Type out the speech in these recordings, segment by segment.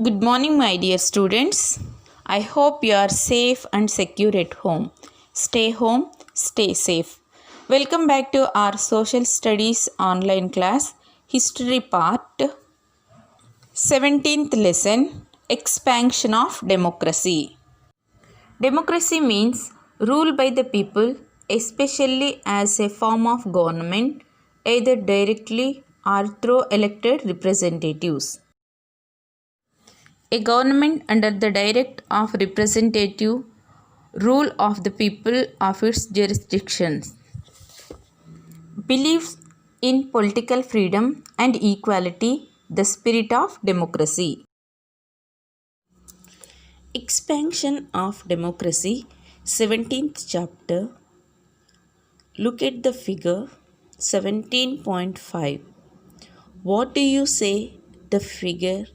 Good morning, my dear students. I hope you are safe and secure at home. Stay home, stay safe. Welcome back to our social studies online class, history part 17th lesson, expansion of democracy. Democracy means rule by the people, especially as a form of government, either directly or through elected representatives. A government under the direct of representative rule of the people of its jurisdictions believes in political freedom and equality, the spirit of democracy. Expansion of democracy, 17th chapter. Look at the figure 17.5. What do you say the figure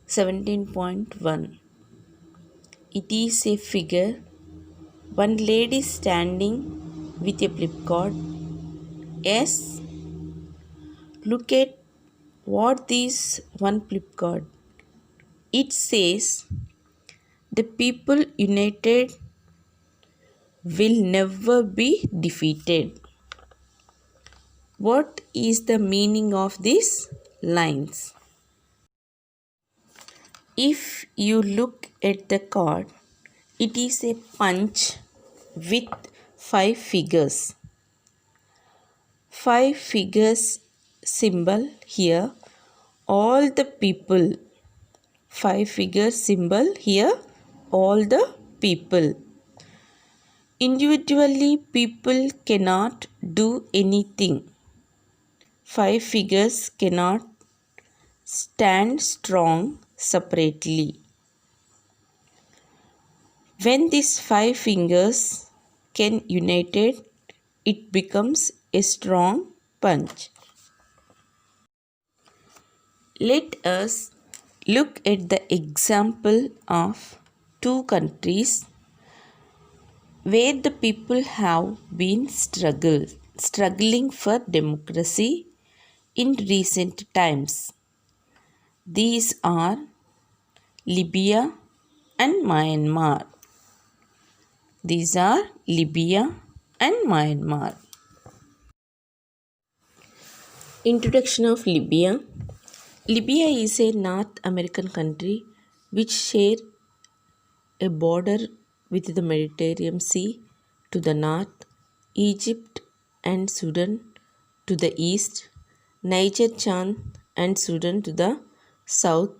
17.1? It is a figure. One lady standing with a flipchart. Yes, look at what this one flipchart. It says, the people united will never be defeated. What is the meaning of these lines? If you look at the card, it is a punch with 5 figures. 5 figures symbol here. All the people. 5 figure symbol here. All the people. Individually, people cannot do anything. 5 figures cannot stand strong separately. When these 5 fingers can united, it becomes a strong punch. Let us look at the example of 2 countries where the people have been struggling for democracy in recent times. These are Libya and Myanmar. These are Libya and Myanmar. Introduction of Libya. Libya is a North American country which share a border with the Mediterranean Sea to the north, Egypt and Sudan to the east, Niger, Chad and Sudan to the south,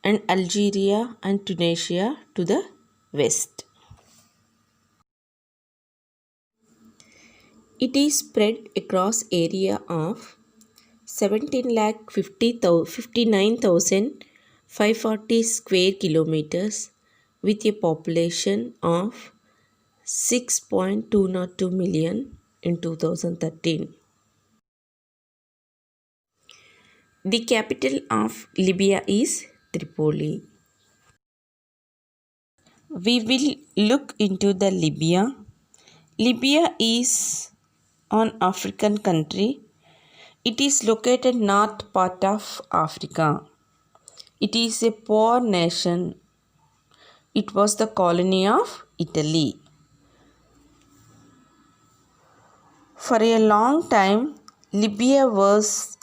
and Algeria and Tunisia to the west. It is spread across area of 59,540 square kilometers with a population of 6.202 million in 2013. The capital of Libya is Tripoli. We will look into the Libya. Libya is an African country. It is located north part of Africa. It is a poor nation. It was the colony of Italy. For a long time, Libya was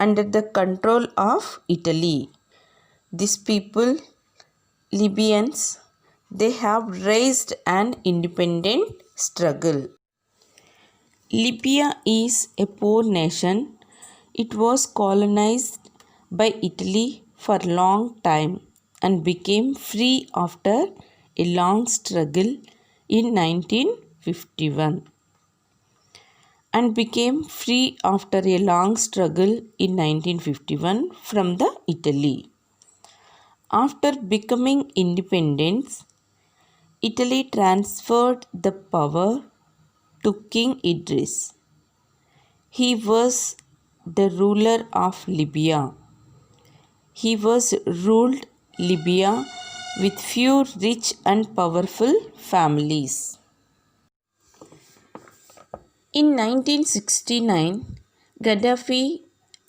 under the control of Italy. These people, Libyans, they have raised an independent struggle. Libya is a poor nation. It was colonized by Italy for a long time and became free after a long struggle in 1951 and became free after a long struggle in 1951 from the Italy. After becoming independent, Italy transferred the power to King Idris. He was the ruler of Libya. He was ruled Libya with few rich and powerful families. In 1969, Gaddafi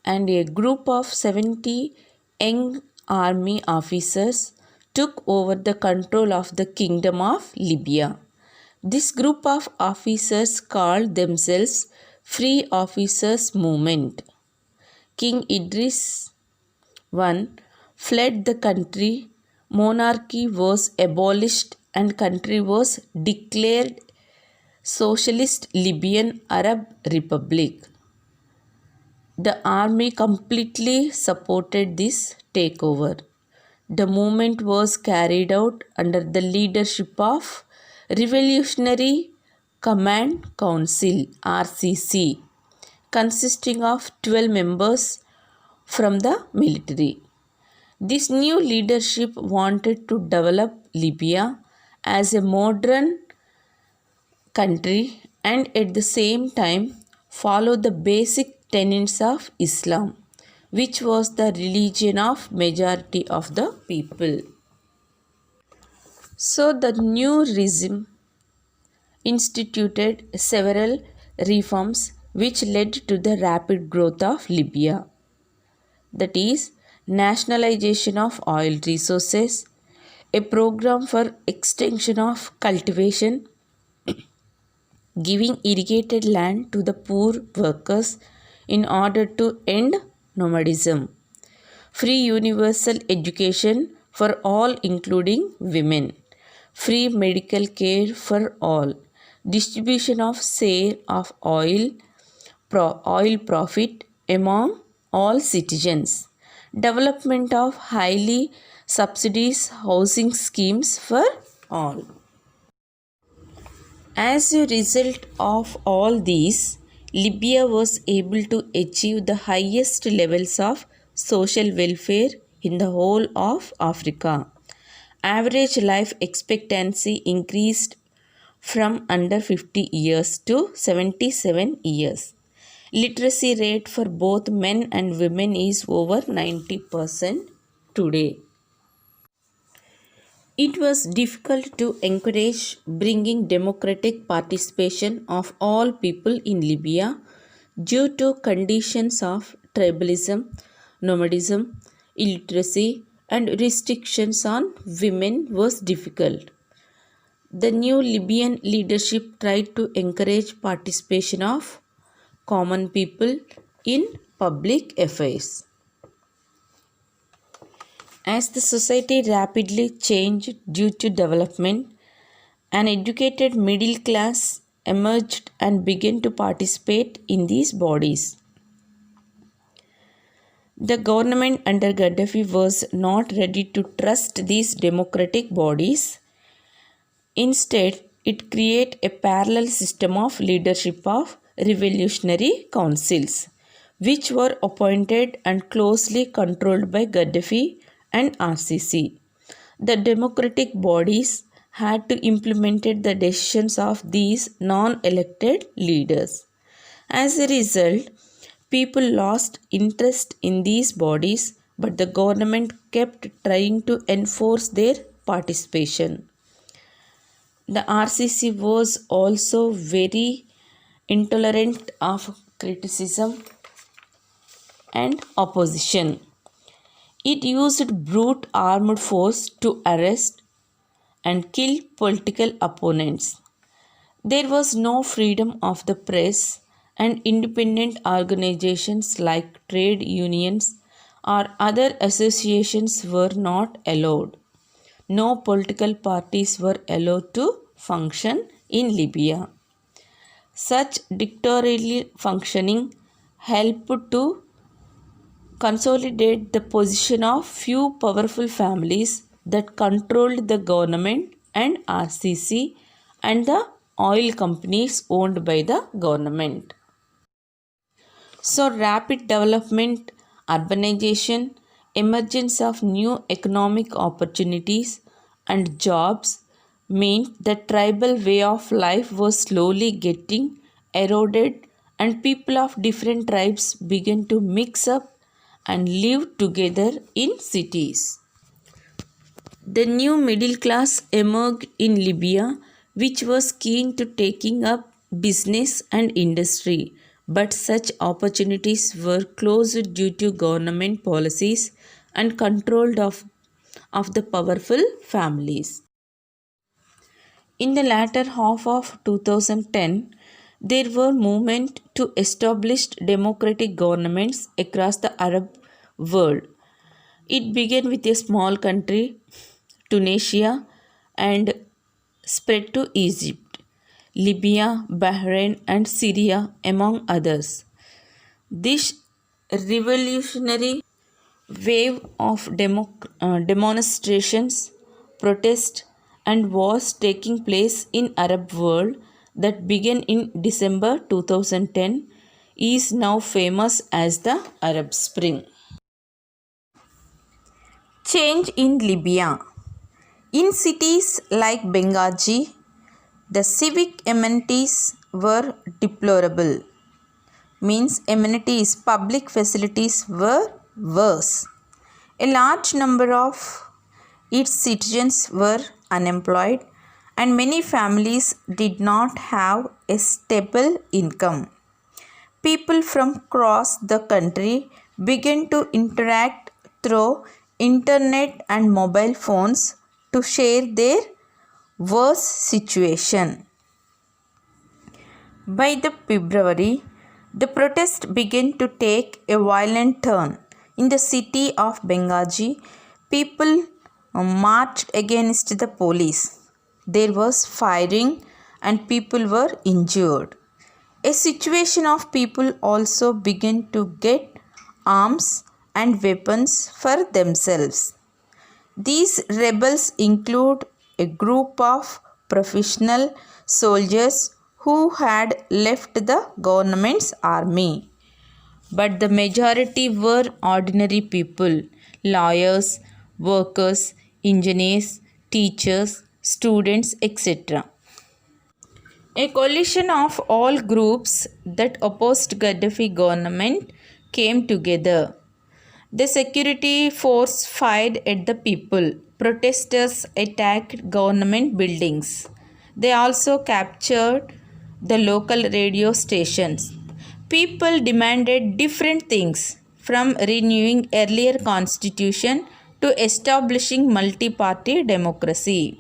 and a group of 70 young army officers took over the control of the Kingdom of Libya. This group of officers called themselves Free Officers Movement. King Idris I fled the country, monarchy was abolished and country was declared Socialist Libyan Arab Republic. The army completely supported this takeover. The movement was carried out under the leadership of Revolutionary Command Council (RCC), consisting of 12 members from the military. This new leadership wanted to develop Libya as a modern country and at the same time follow the basic tenets of Islam, which was the religion of majority of the people. So the new regime instituted several reforms which led to the rapid growth of Libya. That is, nationalization of oil resources, a program for extension of cultivation, giving irrigated land to the poor workers in order to end nomadism, free universal education for all including women, free medical care for all, distribution of share of oil profit among all citizens, development of highly subsidized housing schemes for all. As a result of all these, Libya was able to achieve the highest levels of social welfare in the whole of Africa. Average life expectancy increased from under 50 years to 77 years. Literacy rate for both men and women is over 90% today. It was difficult to encourage bringing democratic participation of all people in Libya due to conditions of tribalism, nomadism, illiteracy, and restrictions on women was difficult. The new Libyan leadership tried to encourage participation of common people in public affairs. As the society rapidly changed due to development, an educated middle class emerged and began to participate in these bodies. The government under Gaddafi was not ready to trust these democratic bodies. Instead, it created a parallel system of leadership of revolutionary councils, which were appointed and closely controlled by Gaddafi and RCC. The democratic bodies had to implement the decisions of these non-elected leaders. As a result, people lost interest in these bodies, but the government kept trying to enforce their participation. The RCC was also very intolerant of criticism and opposition. It used brute armed force to arrest and kill political opponents. There was no freedom of the press, and independent organizations like trade unions or other associations were not allowed. No political parties were allowed to function in Libya. Such dictatorial functioning helped to consolidate the position of few powerful families that controlled the government and RCC and the oil companies owned by the government. So, rapid development, urbanization, emergence of new economic opportunities, and jobs meant the tribal way of life was slowly getting eroded, and people of different tribes began to mix up and live together in cities. The new middle class emerged in Libya, which was keen to taking up business and industry, but such opportunities were closed due to government policies and controlled of the powerful families. In the latter half of 2010, there were movements to establish democratic governments across the Arab world. It began with a small country, Tunisia, and spread to Egypt, Libya, Bahrain, and Syria, among others. This revolutionary wave of demonstrations, protests, and wars taking place in Arab world that began in December 2010 is now famous as the Arab Spring. Change in Libya. In cities like Benghazi, the civic amenities were deplorable. Means amenities, public facilities were worse. A large number of its citizens were unemployed and many families did not have a stable income. People from across the country began to interact through internet and mobile phones to share their worse situation. By the February, the protest began to take a violent turn. In the city of Benghazi, people marched against the police. There was firing and people were injured. A situation of people also began to get arms and weapons for themselves. These rebels include a group of professional soldiers who had left the government's army. But the majority were ordinary people, lawyers, workers, engineers, teachers, students, etc. A coalition of all groups that opposed Gaddafi government came together. The security force fired at the people. Protesters attacked government buildings. They also captured the local radio stations. People demanded different things, from renewing earlier constitution to establishing multi-party democracy.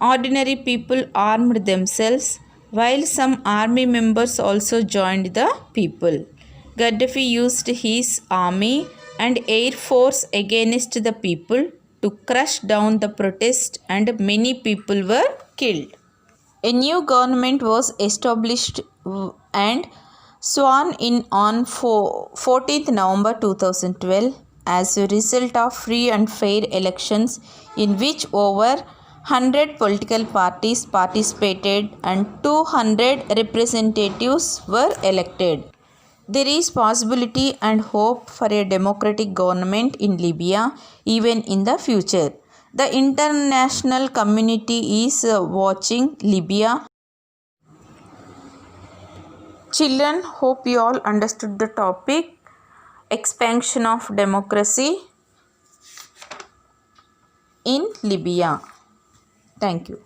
Ordinary people armed themselves, while some army members also joined the people. Gaddafi used his army and air force against the people to crush down the protest, and many people were killed. A new government was established and sworn in on 14th November 2012 as a result of free and fair elections in which over 100 political parties participated and 200 representatives were elected. There is possibility and hope for a democratic government in Libya even in the future. The international community is watching Libya. Children, hope you all understood the topic, expansion of democracy in Libya. Thank you.